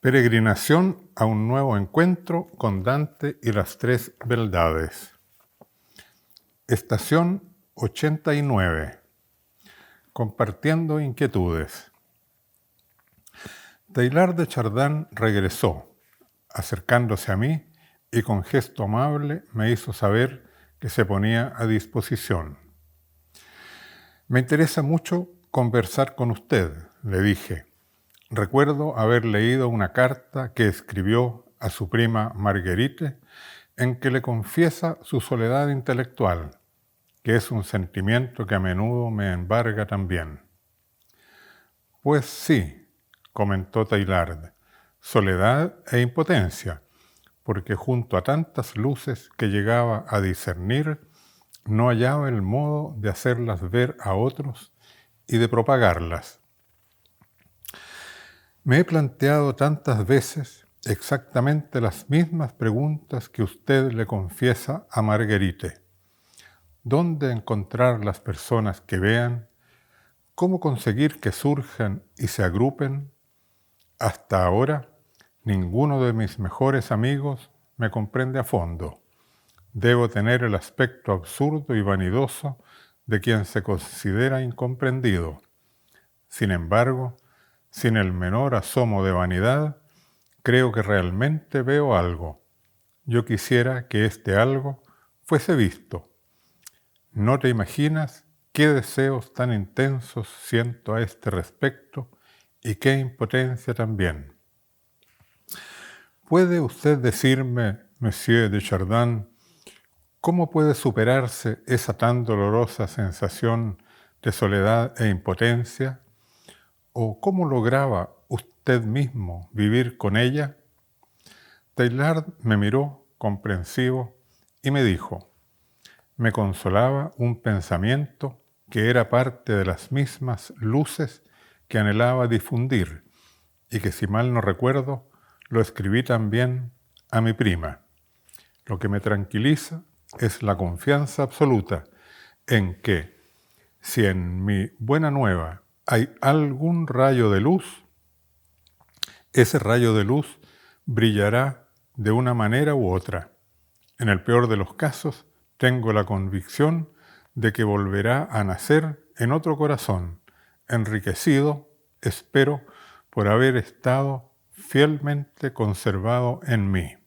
Peregrinación a un nuevo encuentro con Dante y las tres beldades. Estación 89. Compartiendo inquietudes. Teilhard de Chardin regresó, acercándose a mí, y con gesto amable me hizo saber que se ponía a disposición. Me interesa mucho conversar con usted, le dije. Recuerdo haber leído una carta que escribió a su prima Marguerite en que le confiesa su soledad intelectual, que es un sentimiento que a menudo me embarga también. Pues sí, comentó Teilhard, soledad e impotencia, porque junto a tantas luces que llegaba a discernir, no hallaba el modo de hacerlas ver a otros y de propagarlas. Me he planteado tantas veces exactamente las mismas preguntas que usted le confiesa a Marguerite. ¿Dónde encontrar las personas que vean? ¿Cómo conseguir que surjan y se agrupen? Hasta ahora, ninguno de mis mejores amigos me comprende a fondo. Debo tener el aspecto absurdo y vanidoso de quien se considera incomprendido. Sin embargo, sin el menor asomo de vanidad, creo que realmente veo algo. Yo quisiera que este algo fuese visto. No te imaginas qué deseos tan intensos siento a este respecto y qué impotencia también. ¿Puede usted decirme, Monsieur de Chardin, cómo puede superarse esa tan dolorosa sensación de soledad e impotencia? ¿O cómo lograba usted mismo vivir con ella? Teilhard me miró comprensivo y me dijo, me consolaba un pensamiento que era parte de las mismas luces que anhelaba difundir y que, si mal no recuerdo, lo escribí también a mi prima. Lo que me tranquiliza es la confianza absoluta en que, si en mi buena nueva hay algún rayo de luz, ese rayo de luz brillará de una manera u otra. En el peor de los casos, tengo la convicción de que volverá a nacer en otro corazón, enriquecido, espero, por haber estado fielmente conservado en mí.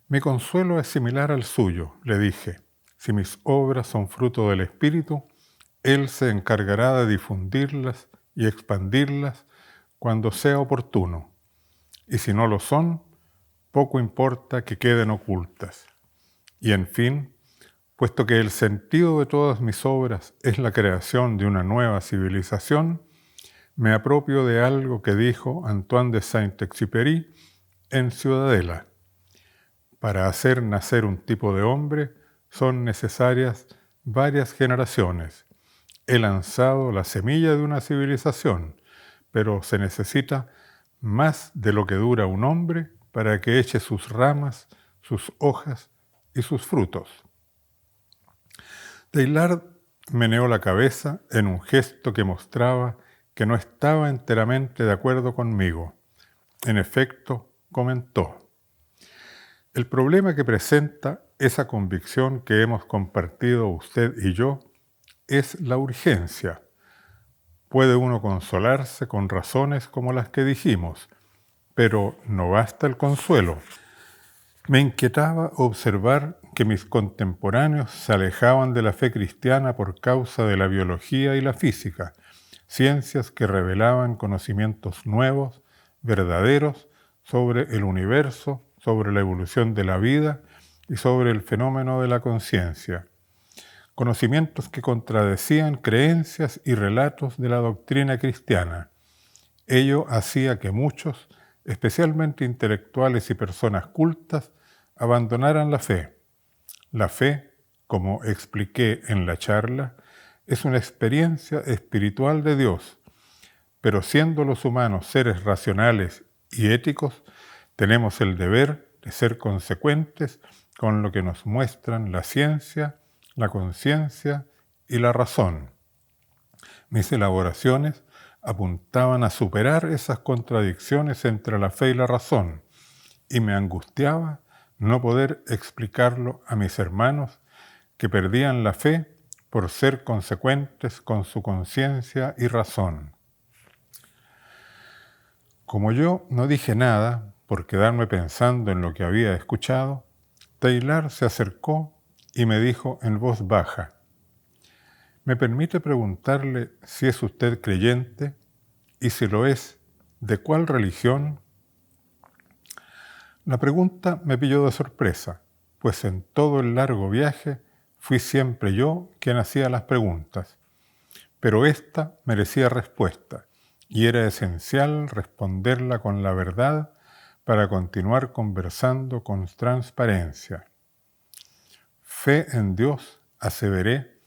Mi consuelo es similar al suyo, le dije. Si mis obras son fruto del Espíritu, Él se encargará de difundirlas y expandirlas cuando sea oportuno. Y si no lo son, poco importa que queden ocultas. Y en fin, puesto que el sentido de todas mis obras es la creación de una nueva civilización, me apropio de algo que dijo Antoine de Saint-Exupéry en Ciudadela. Para hacer nacer un tipo de hombre son necesarias varias generaciones. He lanzado la semilla de una civilización, pero se necesita más de lo que dura un hombre para que eche sus ramas, sus hojas y sus frutos. Teilhard meneó la cabeza en un gesto que mostraba que no estaba enteramente de acuerdo conmigo. En efecto, comentó: el problema que presenta esa convicción que hemos compartido usted y yo es la urgencia. Puede uno consolarse con razones como las que dijimos, pero no basta el consuelo. Me inquietaba observar que mis contemporáneos se alejaban de la fe cristiana por causa de la biología y la física, ciencias que revelaban conocimientos nuevos, verdaderos, sobre el universo, sobre la evolución de la vida y sobre el fenómeno de la conciencia. Conocimientos que contradecían creencias y relatos de la doctrina cristiana. Ello hacía que muchos, especialmente intelectuales y personas cultas, abandonaran la fe. La fe, como expliqué en la charla, es una experiencia espiritual de Dios, pero siendo los humanos seres racionales y éticos, tenemos el deber de ser consecuentes con lo que nos muestran la ciencia, la conciencia y la razón. Mis elaboraciones apuntaban a superar esas contradicciones entre la fe y la razón, y me angustiaba no poder explicarlo a mis hermanos que perdían la fe por ser consecuentes con su conciencia y razón. Como yo no dije nada por quedarme pensando en lo que había escuchado, Teilhard se acercó y me dijo en voz baja: ¿me permite preguntarle si es usted creyente? Y si lo es, ¿de cuál religión? La pregunta me pilló de sorpresa, pues en todo el largo viaje fui siempre yo quien hacía las preguntas. Pero esta merecía respuesta, y era esencial responderla con la verdad para continuar conversando con transparencia. Fe en Dios, aseveré,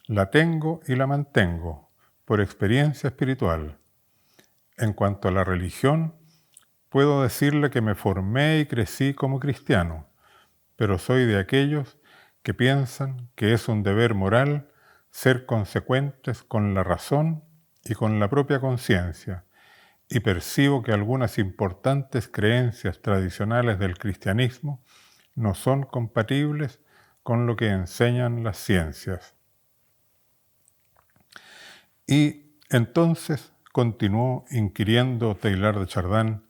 la tengo y la mantengo, por experiencia espiritual. En cuanto a la religión, puedo decirle que me formé y crecí como cristiano, pero soy de aquellos que piensan que es un deber moral ser consecuentes con la razón y con la propia conciencia, y percibo que algunas importantes creencias tradicionales del cristianismo no son compatibles con lo que enseñan las ciencias. Y entonces continuó inquiriendo Teilhard de Chardin: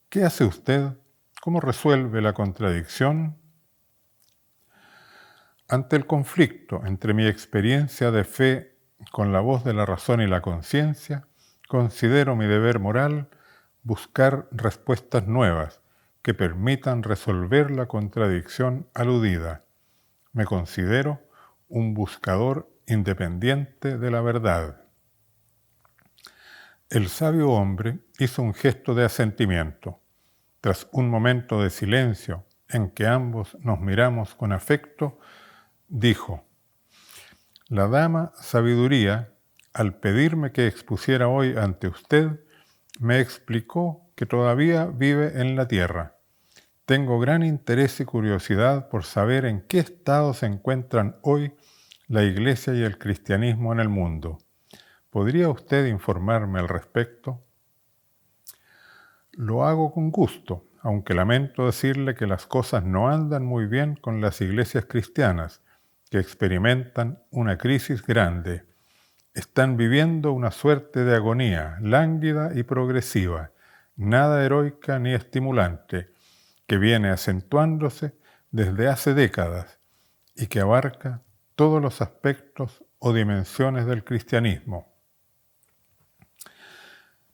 ¿qué hace usted? ¿Cómo resuelve la contradicción? Ante el conflicto entre mi experiencia de fe con la voz de la razón y la conciencia, considero mi deber moral buscar respuestas nuevas que permitan resolver la contradicción aludida. Me considero un buscador independiente de la verdad. El sabio hombre hizo un gesto de asentimiento. Tras un momento de silencio en que ambos nos miramos con afecto, dijo: la dama Sabiduría, al pedirme que expusiera hoy ante usted, me explicó que todavía vive en la tierra. Tengo gran interés y curiosidad por saber en qué estado se encuentran hoy la Iglesia y el cristianismo en el mundo. ¿Podría usted informarme al respecto? Lo hago con gusto, aunque lamento decirle que las cosas no andan muy bien con las iglesias cristianas, que experimentan una crisis grande. Están viviendo una suerte de agonía, lánguida y progresiva, nada heroica ni estimulante, que viene acentuándose desde hace décadas y que abarca todos los aspectos o dimensiones del cristianismo.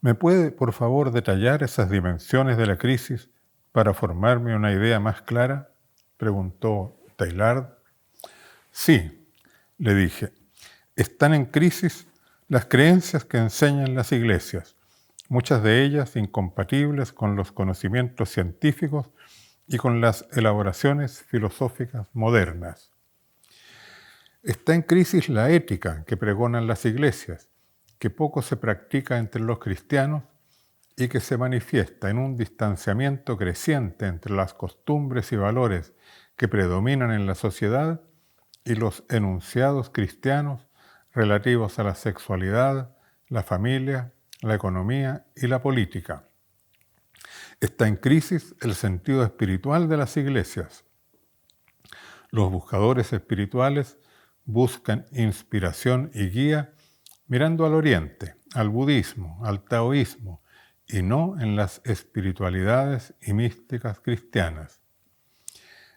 ¿Me puede, por favor, detallar esas dimensiones de la crisis para formarme una idea más clara?, preguntó Teilhard. Sí, le dije, están en crisis las creencias que enseñan las iglesias, muchas de ellas incompatibles con los conocimientos científicos y con las elaboraciones filosóficas modernas. Está en crisis la ética que pregonan las iglesias, que poco se practica entre los cristianos y que se manifiesta en un distanciamiento creciente entre las costumbres y valores que predominan en la sociedad y los enunciados cristianos relativos a la sexualidad, la familia, la economía y la política. Está en crisis el sentido espiritual de las iglesias. Los buscadores espirituales buscan inspiración y guía mirando al oriente, al budismo, al taoísmo, y no en las espiritualidades y místicas cristianas.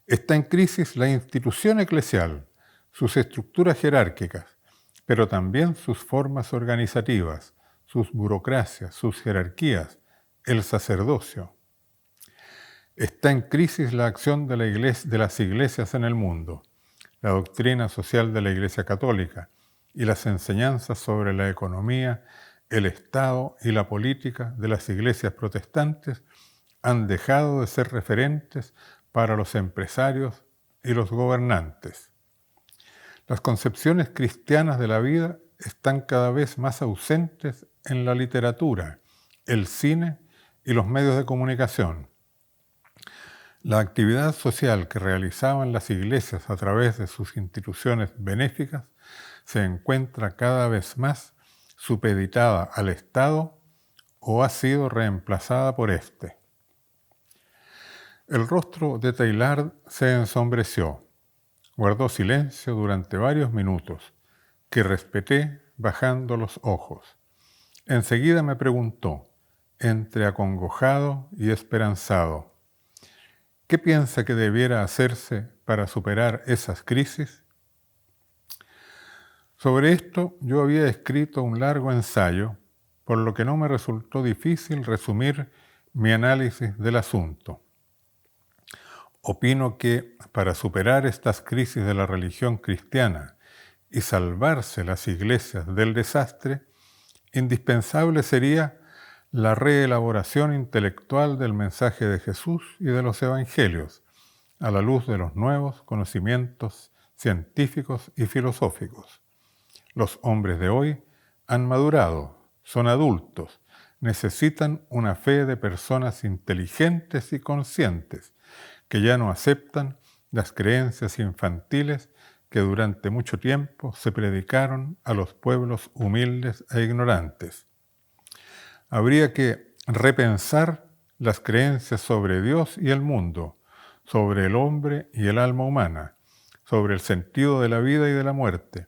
Está en crisis la institución eclesial, sus estructuras jerárquicas, pero también sus formas organizativas, sus burocracias, sus jerarquías, el sacerdocio. Está en crisis la acción de las iglesias en el mundo, la doctrina social de la Iglesia Católica y las enseñanzas sobre la economía, el Estado y la política de las iglesias protestantes han dejado de ser referentes para los empresarios y los gobernantes. Las concepciones cristianas de la vida están cada vez más ausentes en la literatura, el cine y los medios de comunicación. La actividad social que realizaban las iglesias a través de sus instituciones benéficas se encuentra cada vez más supeditada al Estado o ha sido reemplazada por éste. El rostro de Teilhard se ensombreció. Guardó silencio durante varios minutos, que respeté bajando los ojos. Enseguida me preguntó, entre acongojado y esperanzado, ¿qué piensa que debiera hacerse para superar esas crisis? Sobre esto yo había escrito un largo ensayo, por lo que no me resultó difícil resumir mi análisis del asunto. Opino que para superar estas crisis de la religión cristiana y salvarse las iglesias del desastre, indispensable sería la reelaboración intelectual del mensaje de Jesús y de los evangelios, a la luz de los nuevos conocimientos científicos y filosóficos. Los hombres de hoy han madurado, son adultos, necesitan una fe de personas inteligentes y conscientes, que ya no aceptan las creencias infantiles que durante mucho tiempo se predicaron a los pueblos humildes e ignorantes. Habría que repensar las creencias sobre Dios y el mundo, sobre el hombre y el alma humana, sobre el sentido de la vida y de la muerte,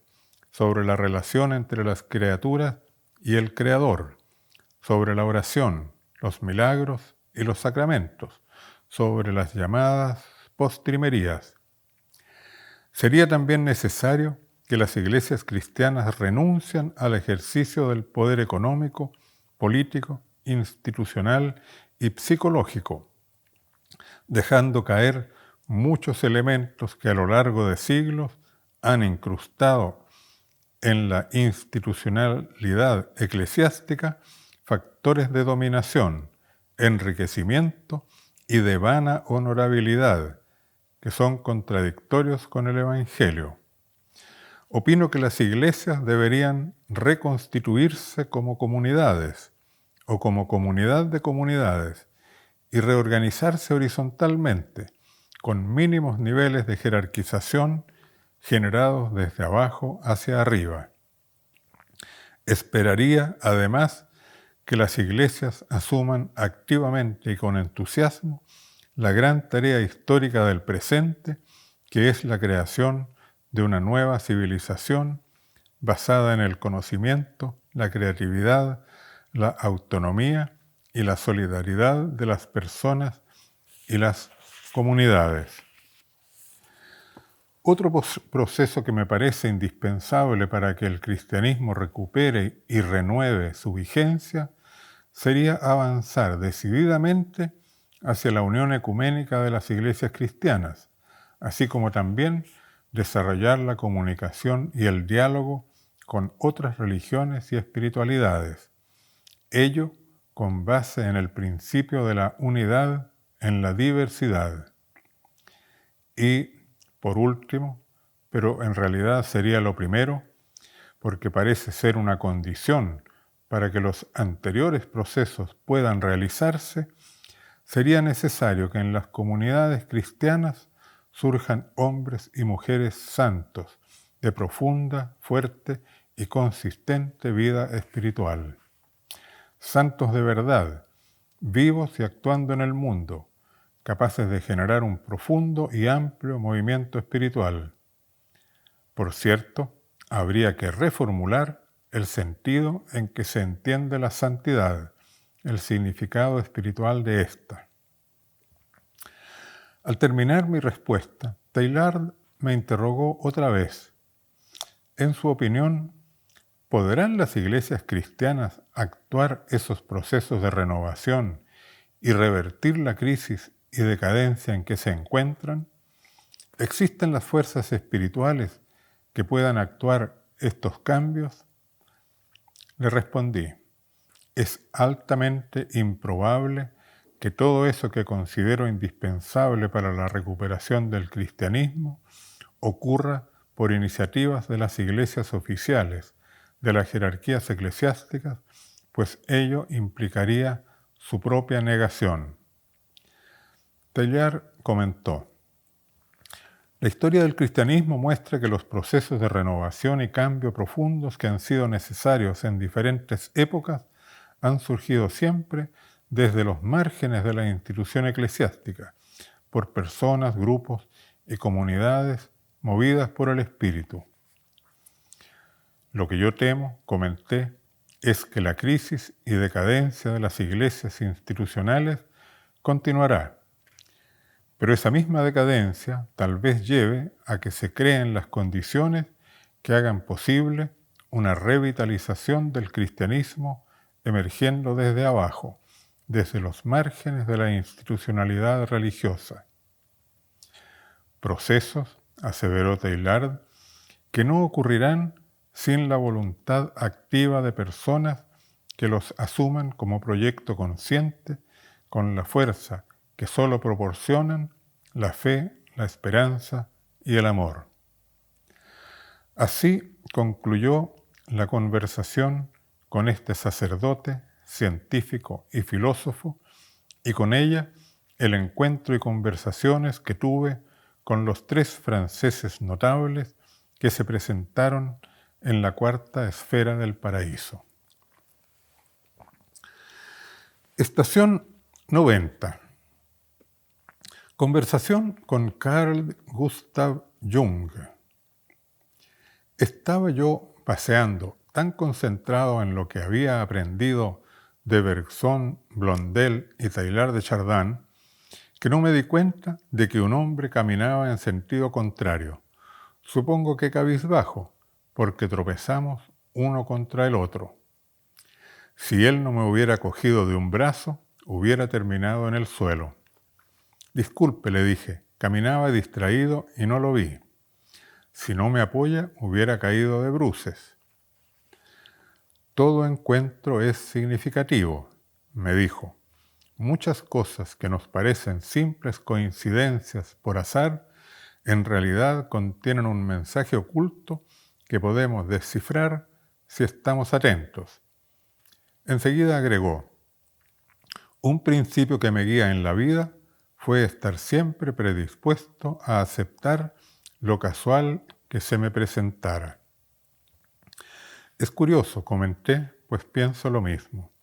sobre la relación entre las criaturas y el Creador, sobre la oración, los milagros y los sacramentos, sobre las llamadas postrimerías. Sería también necesario que las iglesias cristianas renuncien al ejercicio del poder económico, político, institucional y psicológico, dejando caer muchos elementos que a lo largo de siglos han incrustado en la institucionalidad eclesiástica factores de dominación, enriquecimiento y de vana honorabilidad, que son contradictorios con el Evangelio. Opino que las iglesias deberían reconstituirse como comunidades o como comunidad de comunidades y reorganizarse horizontalmente, con mínimos niveles de jerarquización generados desde abajo hacia arriba. Esperaría, además, que las iglesias asuman activamente y con entusiasmo la gran tarea histórica del presente, que es la creación de una nueva civilización basada en el conocimiento, la creatividad, la autonomía y la solidaridad de las personas y las comunidades. Otro proceso que me parece indispensable para que el cristianismo recupere y renueve su vigencia sería avanzar decididamente hacia la unión ecuménica de las iglesias cristianas, así como también desarrollar la comunicación y el diálogo con otras religiones y espiritualidades. Ello con base en el principio de la unidad en la diversidad. Y, por último, pero en realidad sería lo primero, porque parece ser una condición para que los anteriores procesos puedan realizarse, sería necesario que en las comunidades cristianas surjan hombres y mujeres santos, de profunda, fuerte y consistente vida espiritual. Santos de verdad, vivos y actuando en el mundo, capaces de generar un profundo y amplio movimiento espiritual. Por cierto, habría que reformular el sentido en que se entiende la santidad, el significado espiritual de esta. Al terminar mi respuesta, Teilhard me interrogó otra vez. En su opinión, ¿podrán las iglesias cristianas actuar esos procesos de renovación y revertir la crisis y decadencia en que se encuentran? ¿Existen las fuerzas espirituales que puedan actuar estos cambios? Le respondí, es altamente improbable que todo eso que considero indispensable para la recuperación del cristianismo ocurra por iniciativas de las iglesias oficiales, de las jerarquías eclesiásticas, pues ello implicaría su propia negación. Teilhard comentó, La historia del cristianismo muestra que los procesos de renovación y cambio profundos que han sido necesarios en diferentes épocas han surgido siempre desde los márgenes de la institución eclesiástica, por personas, grupos y comunidades movidas por el Espíritu. Lo que yo temo, comenté, es que la crisis y decadencia de las iglesias institucionales continuará, pero esa misma decadencia tal vez lleve a que se creen las condiciones que hagan posible una revitalización del cristianismo emergiendo desde abajo, desde los márgenes de la institucionalidad religiosa. Procesos, aseveró Teilhard, que no ocurrirán sin la voluntad activa de personas que los asuman como proyecto consciente, con la fuerza que solo proporcionan la fe, la esperanza y el amor. Así concluyó la conversación con este sacerdote, científico y filósofo, y con ella el encuentro y conversaciones que tuve con los 3 franceses notables que se presentaron en la cuarta esfera del paraíso. Estación 90. Conversación con Carl Gustav Jung. Estaba yo paseando, tan concentrado en lo que había aprendido de Bergson, Blondel y Teilhard de Chardin, que no me di cuenta de que un hombre caminaba en sentido contrario. Supongo que cabizbajo, porque tropezamos uno contra el otro. Si él no me hubiera cogido de un brazo, hubiera terminado en el suelo. Disculpe, le dije, caminaba distraído y no lo vi. Si no me apoya, hubiera caído de bruces. Todo encuentro es significativo, me dijo. Muchas cosas que nos parecen simples coincidencias por azar, en realidad contienen un mensaje oculto que podemos descifrar si estamos atentos. Enseguida agregó, un principio que me guía en la vida fue estar siempre predispuesto a aceptar lo casual que se me presentara. Es curioso, comenté, pues pienso lo mismo.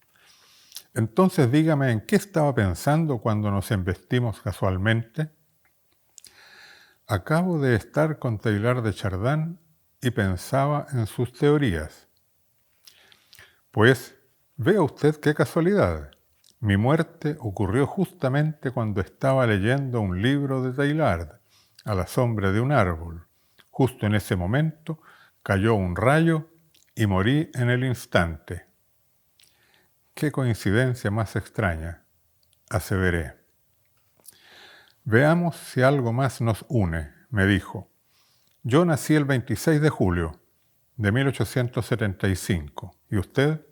Entonces dígame en qué estaba pensando cuando nos embestimos casualmente. Acabo de estar con Teilhard de Chardin y pensaba en sus teorías. Pues, vea usted qué casualidad. Mi muerte ocurrió justamente cuando estaba leyendo un libro de Teilhard, a la sombra de un árbol. Justo en ese momento cayó un rayo y morí en el instante. Qué coincidencia más extraña, aseveré. Veamos si algo más nos une, me dijo. Yo nací el 26 de julio de 1875. ¿Y usted?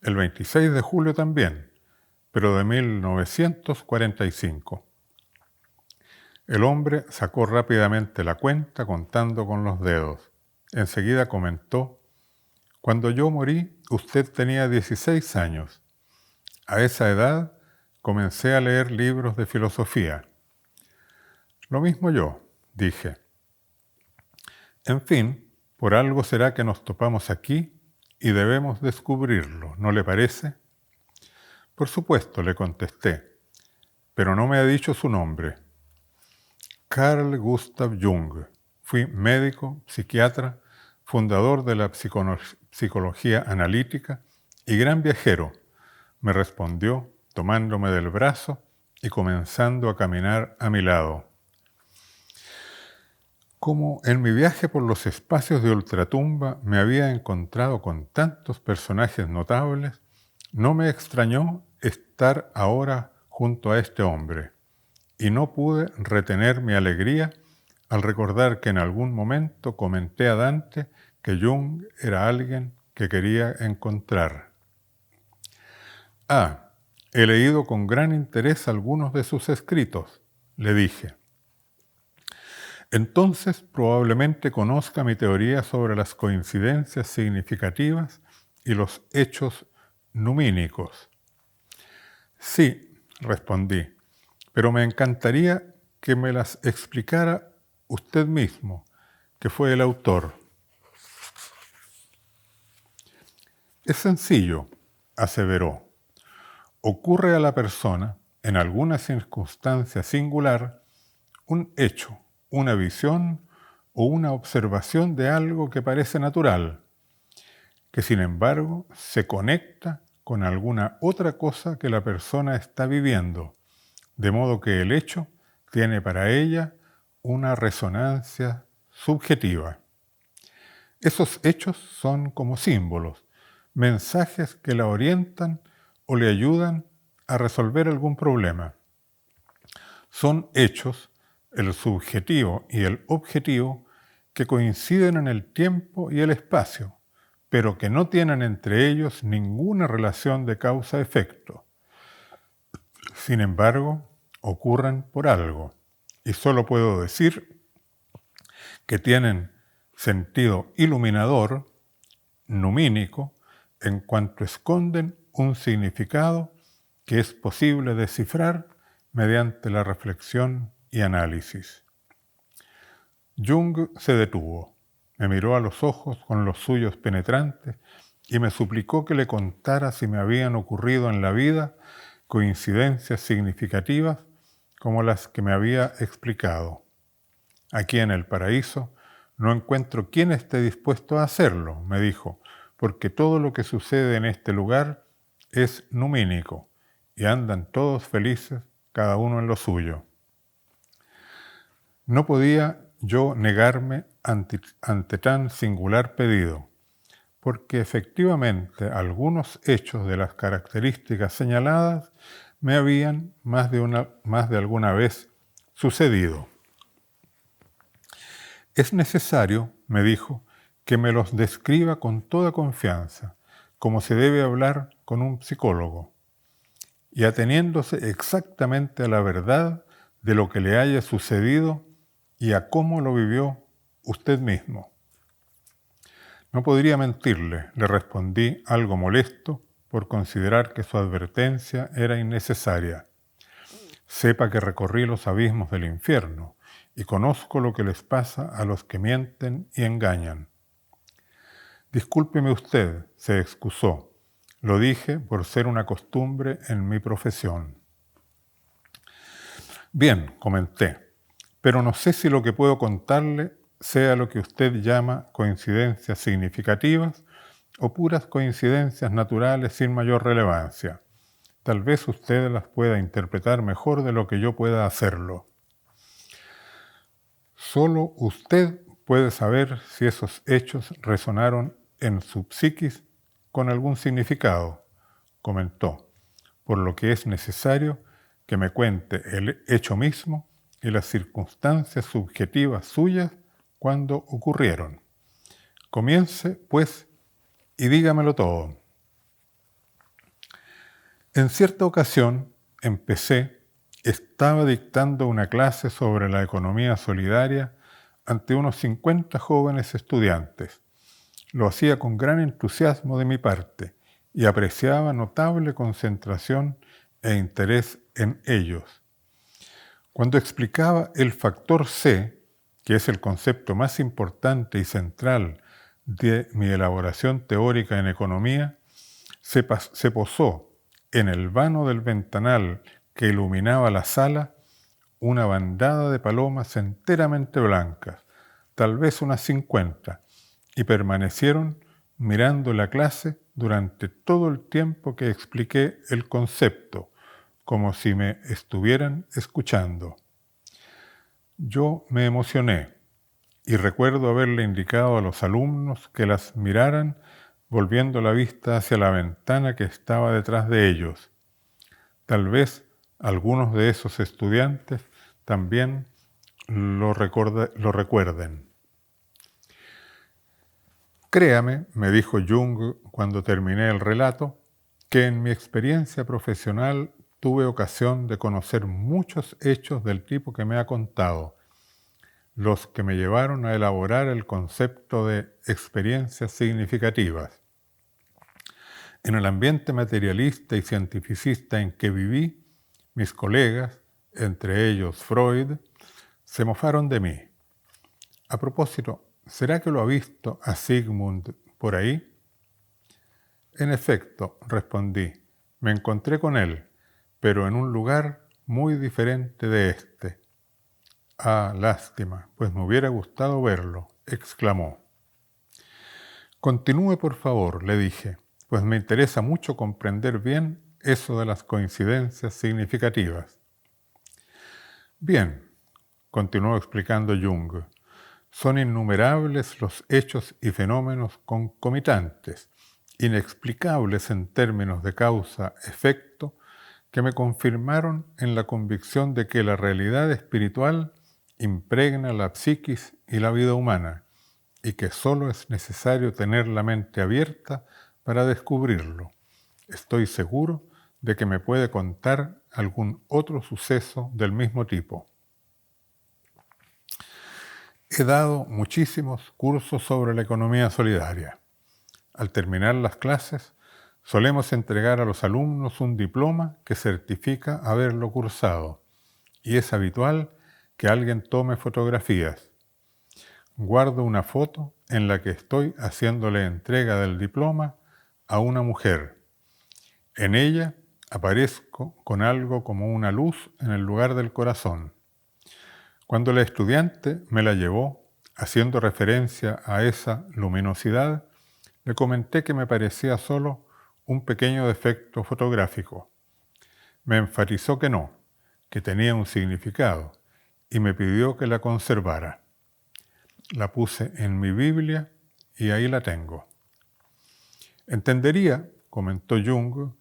El 26 de julio también, pero de 1945. El hombre sacó rápidamente la cuenta contando con los dedos. Enseguida comentó, cuando yo morí, usted tenía 16 años. A esa edad comencé a leer libros de filosofía. Lo mismo yo, dije. En fin, por algo será que nos topamos aquí y debemos descubrirlo, ¿no le parece? Por supuesto, le contesté, pero no me ha dicho su nombre. Carl Gustav Jung. Fui médico, psiquiatra, fundador de la psicología analítica y gran viajero, me respondió tomándome del brazo y comenzando a caminar a mi lado. Como en mi viaje por los espacios de ultratumba me había encontrado con tantos personajes notables, no me extrañó estar ahora junto a este hombre, y no pude retener mi alegría al recordar que en algún momento comenté a Dante que Jung era alguien que quería encontrar. He leído con gran interés algunos de sus escritos, le dije. Entonces probablemente conozca mi teoría sobre las coincidencias significativas y los hechos numínicos. Sí, respondí, pero me encantaría que me las explicara usted mismo, que fue el autor. Es sencillo, aseveró. Ocurre a la persona, en alguna circunstancia singular, un hecho, una visión o una observación de algo que parece natural, que sin embargo se conecta con alguna otra cosa que la persona está viviendo, de modo que el hecho tiene para ella una resonancia subjetiva. Esos hechos son como símbolos, mensajes que la orientan o le ayudan a resolver algún problema. Son hechos, el subjetivo y el objetivo, que coinciden en el tiempo y el espacio, pero que no tienen entre ellos ninguna relación de causa-efecto. Sin embargo, ocurren por algo, y solo puedo decir que tienen sentido iluminador, numínico, en cuanto esconden un significado que es posible descifrar mediante la reflexión y análisis. Jung se detuvo, me miró a los ojos con los suyos penetrantes y me suplicó que le contara si me habían ocurrido en la vida coincidencias significativas como las que me había explicado. Aquí en el paraíso no encuentro quien esté dispuesto a hacerlo, me dijo, porque todo lo que sucede en este lugar es numínico y andan todos felices, cada uno en lo suyo. No podía yo negarme ante tan singular pedido, porque efectivamente algunos hechos de las características señaladas me habían más de alguna vez sucedido. Es necesario, me dijo, que me los describa con toda confianza, como se debe hablar con un psicólogo, y ateniéndose exactamente a la verdad de lo que le haya sucedido y a cómo lo vivió usted mismo. No podría mentirle, le respondí algo molesto por considerar que su advertencia era innecesaria. Sepa que recorrí los abismos del infierno y conozco lo que les pasa a los que mienten y engañan. Discúlpeme usted, se excusó. Lo dije por ser una costumbre en mi profesión. Bien, comenté, pero no sé si lo que puedo contarle sea lo que usted llama coincidencias significativas o puras coincidencias naturales sin mayor relevancia. Tal vez usted las pueda interpretar mejor de lo que yo pueda hacerlo. Solo usted puede saber si esos hechos resonaron en su psiquis con algún significado, comentó, por lo que es necesario que me cuente el hecho mismo y las circunstancias subjetivas suyas cuando ocurrieron. Comience, pues, y dígamelo todo. En cierta ocasión estaba dictando una clase sobre la economía solidaria ante unos 50 jóvenes estudiantes. Lo hacía con gran entusiasmo de mi parte y apreciaba notable concentración e interés en ellos. Cuando explicaba el factor C, que es el concepto más importante y central de mi elaboración teórica en economía, se posó en el vano del ventanal que iluminaba la sala una bandada de palomas enteramente blancas, tal vez unas 50, y permanecieron mirando la clase durante todo el tiempo que expliqué el concepto, como si me estuvieran escuchando. Yo me emocioné y recuerdo haberle indicado a los alumnos que las miraran volviendo la vista hacia la ventana que estaba detrás de ellos. Tal vez algunos de esos estudiantes también lo recuerden. Créame, me dijo Jung cuando terminé el relato, que en mi experiencia profesional tuve ocasión de conocer muchos hechos del tipo que me ha contado, los que me llevaron a elaborar el concepto de experiencias significativas. En el ambiente materialista y cientificista en que viví, mis colegas, entre ellos Freud, se mofaron de mí. A propósito, ¿será que lo ha visto a Sigmund por ahí? En efecto, respondí, me encontré con él, pero en un lugar muy diferente de este. Ah, lástima, pues me hubiera gustado verlo, exclamó. Continúe, por favor, le dije, pues me interesa mucho comprender bien eso de las coincidencias significativas. Bien, continuó explicando Jung, son innumerables los hechos y fenómenos concomitantes, inexplicables en términos de causa-efecto, que me confirmaron en la convicción de que la realidad espiritual impregna la psiquis y la vida humana, y que solo es necesario tener la mente abierta para descubrirlo. Estoy seguro de que me puede contar algún otro suceso del mismo tipo. He dado muchísimos cursos sobre la economía solidaria. Al terminar las clases, solemos entregar a los alumnos un diploma que certifica haberlo cursado, y es habitual que alguien tome fotografías. Guardo una foto en la que estoy haciéndole entrega del diploma a una mujer. En ella aparezco con algo como una luz en el lugar del corazón. Cuando la estudiante me la llevó, haciendo referencia a esa luminosidad, le comenté que me parecía solo un pequeño defecto fotográfico. Me enfatizó que no, que tenía un significado, y me pidió que la conservara. La puse en mi Biblia y ahí la tengo. Entendería, comentó Jung,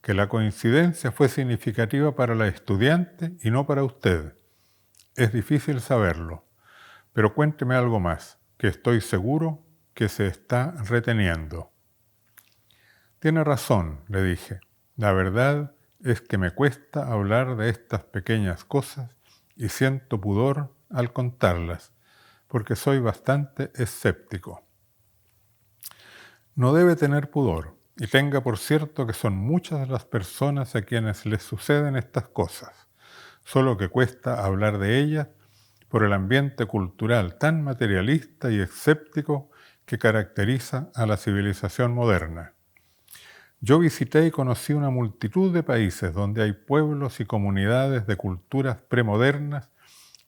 que la coincidencia fue significativa para la estudiante y no para usted. Es difícil saberlo, pero cuénteme algo más, que estoy seguro que se está reteniendo. Tiene razón, le dije. La verdad es que me cuesta hablar de estas pequeñas cosas y siento pudor al contarlas, porque soy bastante escéptico. No debe tener pudor, y tenga por cierto que son muchas las personas a quienes les suceden estas cosas, solo que cuesta hablar de ellas por el ambiente cultural tan materialista y escéptico que caracteriza a la civilización moderna. Yo visité y conocí una multitud de países donde hay pueblos y comunidades de culturas premodernas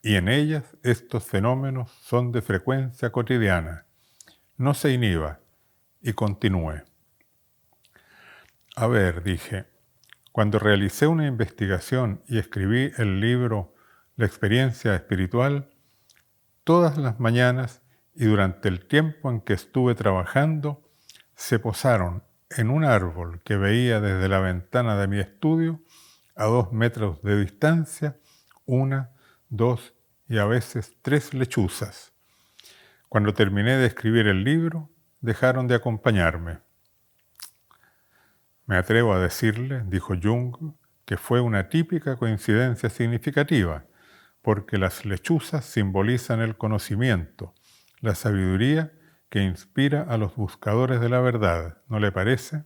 y en ellas estos fenómenos son de frecuencia cotidiana. No se inhiba y continúe. A ver, dije, cuando realicé una investigación y escribí el libro La experiencia espiritual, todas las mañanas y durante el tiempo en que estuve trabajando, se posaron en un árbol que veía desde la ventana de mi estudio a 2 metros de distancia, 1, 2 y a veces 3 lechuzas. Cuando terminé de escribir el libro, dejaron de acompañarme. Me atrevo a decirle, dijo Jung, que fue una típica coincidencia significativa, porque las lechuzas simbolizan el conocimiento, la sabiduría que inspira a los buscadores de la verdad, ¿no le parece?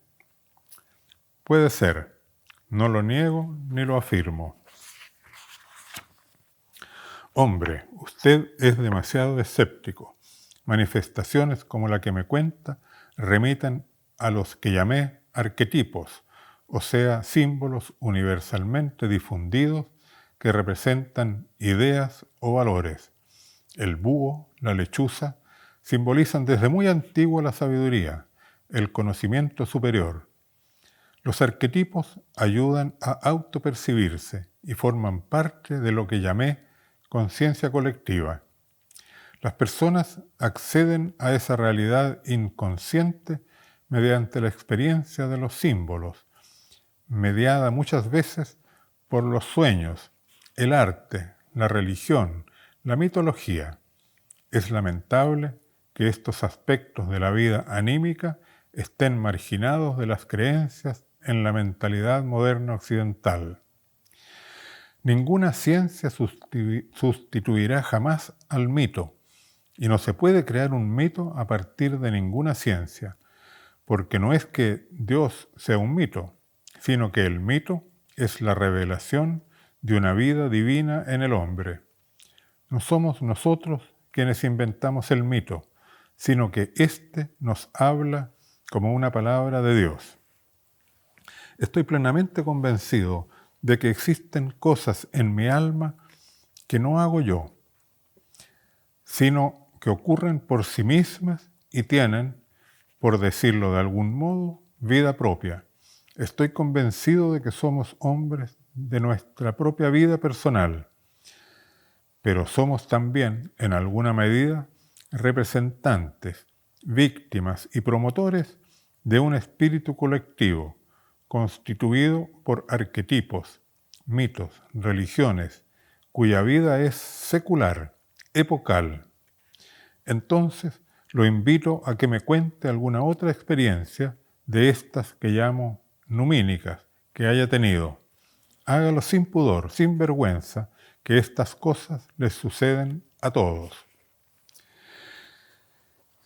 Puede ser, no lo niego ni lo afirmo. Hombre, usted es demasiado escéptico. Manifestaciones como la que me cuenta remiten a los que llamé arquetipos, o sea, símbolos universalmente difundidos que representan ideas o valores. El búho, la lechuza, simbolizan desde muy antiguo la sabiduría, el conocimiento superior. Los arquetipos ayudan a autopercibirse y forman parte de lo que llamé conciencia colectiva. Las personas acceden a esa realidad inconsciente mediante la experiencia de los símbolos, mediada muchas veces por los sueños, el arte, la religión, la mitología. Es lamentable que estos aspectos de la vida anímica estén marginados de las creencias en la mentalidad moderna occidental. Ninguna ciencia sustituirá jamás al mito, y no se puede crear un mito a partir de ninguna ciencia, porque no es que Dios sea un mito, sino que el mito es la revelación de una vida divina en el hombre. No somos nosotros quienes inventamos el mito, sino que éste nos habla como una palabra de Dios. Estoy plenamente convencido de que existen cosas en mi alma que no hago yo, sino que ocurren por sí mismas y tienen, por decirlo de algún modo, vida propia. Estoy convencido de que somos hombres de nuestra propia vida personal, pero somos también, en alguna medida, representantes, víctimas y promotores de un espíritu colectivo, constituido por arquetipos, mitos, religiones, cuya vida es secular, epocal. Entonces, lo invito a que me cuente alguna otra experiencia de estas que llamo numínicas que haya tenido. Hágalo sin pudor, sin vergüenza, que estas cosas les suceden a todos.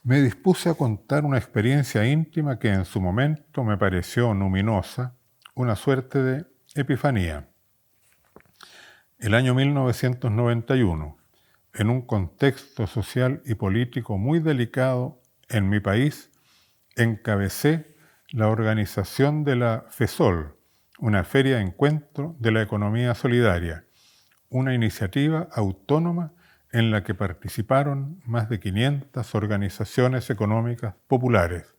Me dispuse a contar una experiencia íntima que en su momento me pareció luminosa, una suerte de epifanía. El año 1991, en un contexto social y político muy delicado en mi país, encabecé la organización de la FESOL, una feria de encuentro de la economía solidaria, una iniciativa autónoma en la que participaron más de 500 organizaciones económicas populares.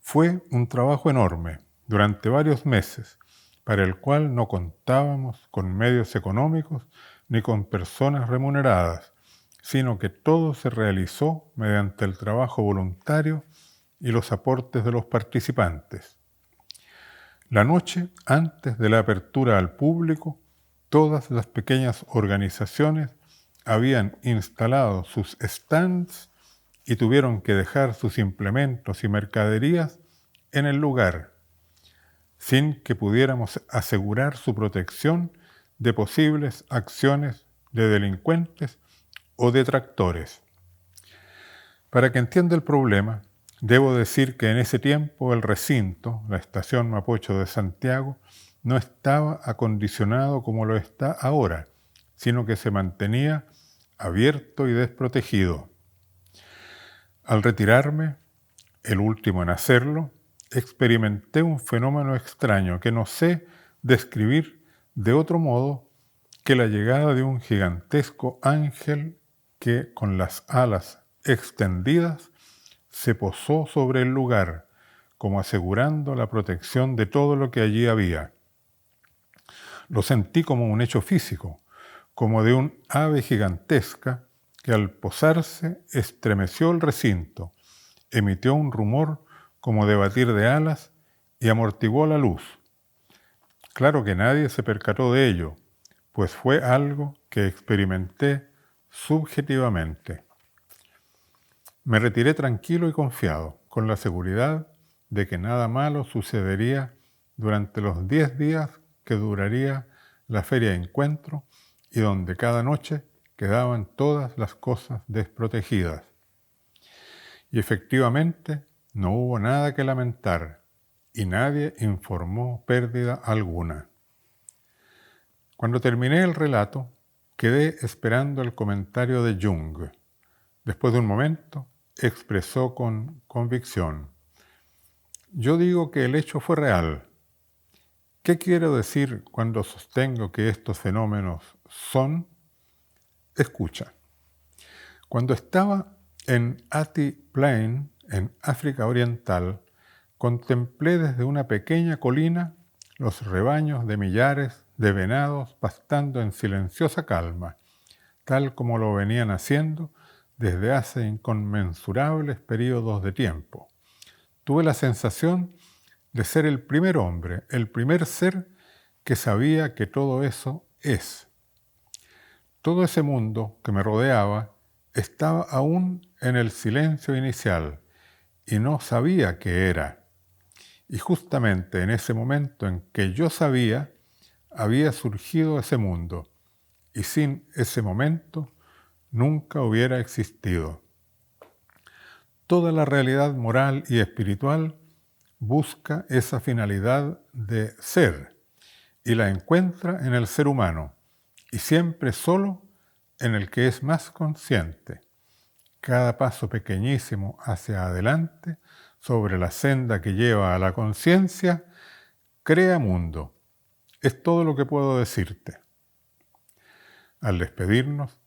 Fue un trabajo enorme, durante varios meses, para el cual no contábamos con medios económicos ni con personas remuneradas, sino que todo se realizó mediante el trabajo voluntario y los aportes de los participantes. La noche antes de la apertura al público, todas las pequeñas organizaciones habían instalado sus stands y tuvieron que dejar sus implementos y mercaderías en el lugar, sin que pudiéramos asegurar su protección de posibles acciones de delincuentes o detractores. Para que entienda el problema, debo decir que en ese tiempo el recinto, la estación Mapocho de Santiago, no estaba acondicionado como lo está ahora, sino que se mantenía abierto y desprotegido. Al retirarme, el último en hacerlo, experimenté un fenómeno extraño que no sé describir de otro modo que la llegada de un gigantesco ángel que, con las alas extendidas, se posó sobre el lugar, como asegurando la protección de todo lo que allí había. Lo sentí como un hecho físico, como de un ave gigantesca que al posarse estremeció el recinto, emitió un rumor como de batir de alas y amortiguó la luz. Claro que nadie se percató de ello, pues fue algo que experimenté subjetivamente. Me retiré tranquilo y confiado, con la seguridad de que nada malo sucedería durante los 10 días que duraría la feria de encuentro y donde cada noche quedaban todas las cosas desprotegidas. Y efectivamente no hubo nada que lamentar y nadie informó pérdida alguna. Cuando terminé el relato, quedé esperando el comentario de Jung. Después de un momento, expresó con convicción: yo digo que el hecho fue real. ¿Qué quiero decir cuando sostengo que estos fenómenos son? Escucha. Cuando estaba en Ati Plain, en África Oriental, contemplé desde una pequeña colina los rebaños de millares de venados pastando en silenciosa calma, tal como lo venían haciendo desde hace inconmensurables períodos de tiempo. Tuve la sensación de ser el primer hombre, el primer ser que sabía que todo eso es. Todo ese mundo que me rodeaba estaba aún en el silencio inicial y no sabía qué era. Y justamente en ese momento en que yo sabía, había surgido ese mundo, y sin ese momento nunca hubiera existido. Toda la realidad moral y espiritual busca esa finalidad de ser y la encuentra en el ser humano, y siempre solo en el que es más consciente. Cada paso pequeñísimo hacia adelante sobre la senda que lleva a la conciencia crea mundo. Es todo lo que puedo decirte. Al despedirnos,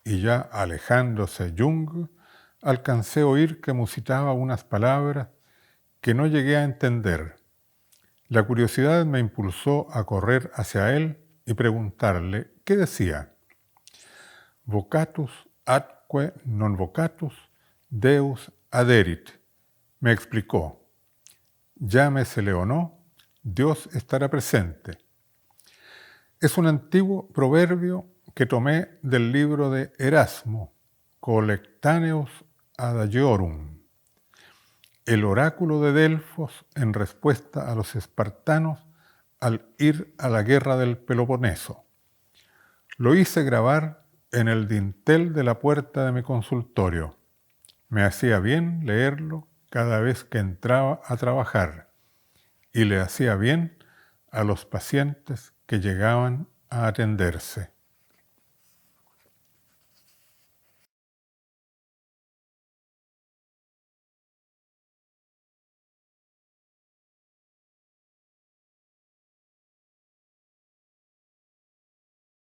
y ya alejándose Jung, alcancé a oír que musitaba unas palabras que no llegué a entender. La curiosidad me impulsó a correr hacia él y preguntarle qué decía. Vocatus atque non vocatus, Deus aderit. Me explicó. Llámesele o no, Dios estará presente. Es un antiguo proverbio que tomé del libro de Erasmo, Collectaneus Adagiorum, el oráculo de Delfos en respuesta a los espartanos al ir a la guerra del Peloponeso. Lo hice grabar en el dintel de la puerta de mi consultorio. Me hacía bien leerlo cada vez que entraba a trabajar y le hacía bien a los pacientes que llegaban a atenderse.